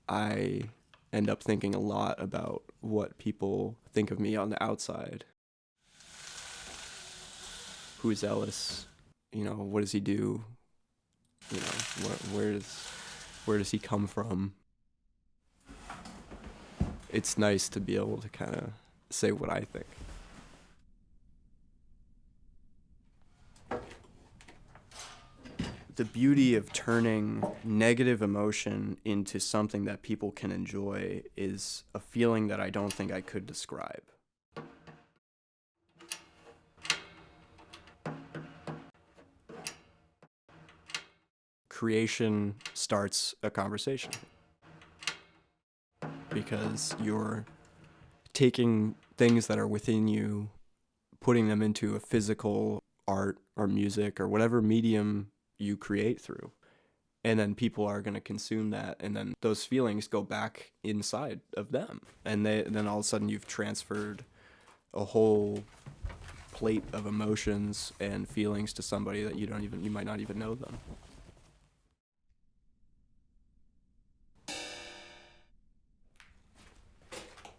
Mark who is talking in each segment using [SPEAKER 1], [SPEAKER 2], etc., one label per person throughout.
[SPEAKER 1] I end up thinking a lot about what people think of me on the outside. Who is Ellis? What does he do? Where does he come from? It's nice to be able to kind of say what I think. The beauty of turning negative emotion into something that people can enjoy is a feeling that I don't think I could describe. Creation starts a conversation because you're taking things that are within you, putting them into a physical art or music or whatever medium you create through. And then people are going to consume that, and then those feelings go back inside of them. And then all of a sudden you've transferred a whole plate of emotions and feelings to somebody that you might not even know them.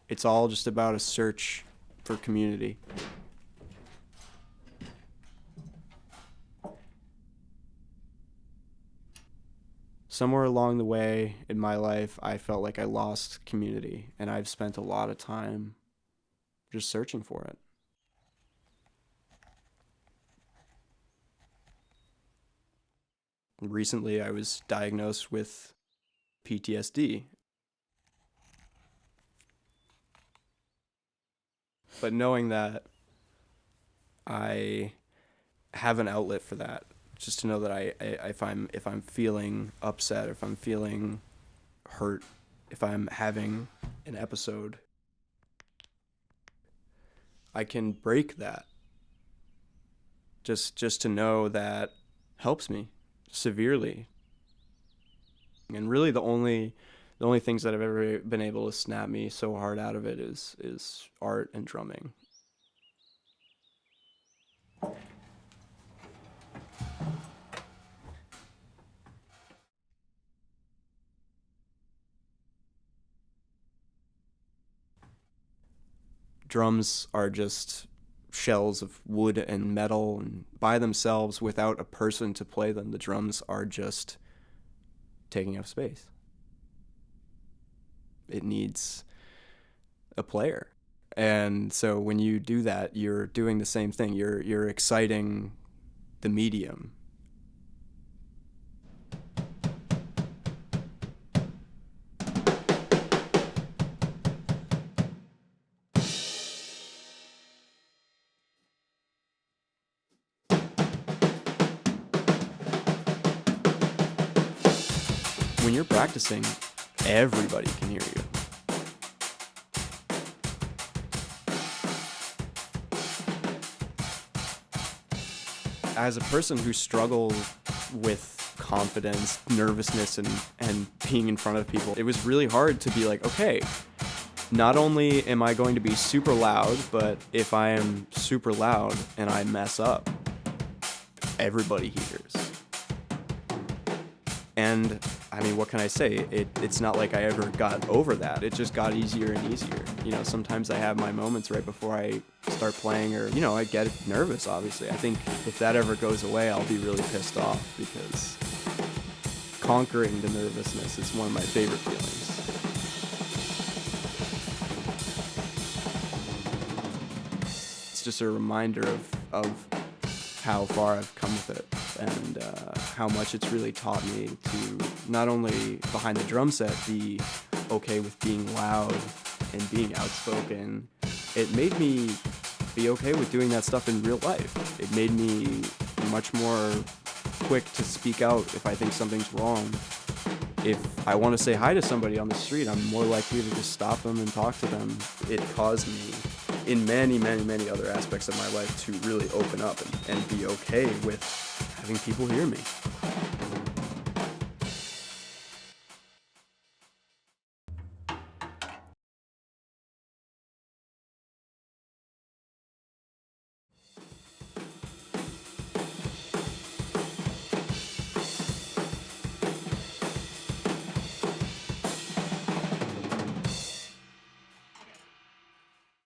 [SPEAKER 1] It's all just about a search for community. Somewhere along the way in my life, I felt like I lost community, and I've spent a lot of time just searching for it. Recently, I was diagnosed with PTSD. But knowing that I have an outlet for that, just to know that if I'm feeling upset, if I'm feeling hurt, if I'm having an episode, I can break that. Just to know that helps me severely. And really the only things that have ever been able to snap me so hard out of it is art and drumming. Drums are just shells of wood and metal, and by themselves, without a person to play them, the drums are just taking up space. It needs a player. And so when you do that, you're doing the same thing. You're exciting the medium. When you're practicing, everybody can hear you. As a person who struggled with confidence, nervousness, and being in front of people, it was really hard to be like, okay, not only am I going to be super loud, but if I am super loud and I mess up, everybody hears. And I mean, what can I say? It's not like I ever got over that. It just got easier and easier. Sometimes I have my moments right before I start playing, or, I get nervous, obviously. I think if that ever goes away, I'll be really pissed off, because conquering the nervousness is one of my favorite feelings. It's just a reminder of how far I've come with it, and how much it's really taught me to not only behind the drum set be okay with being loud and being outspoken. It made me be okay with doing that stuff in real life. It made me much more quick to speak out if I think something's wrong. If I want to say hi to somebody on the street, I'm more likely to just stop them and talk to them. It caused me, in many, many, many other aspects of my life, to really open up and be okay with having people hear me.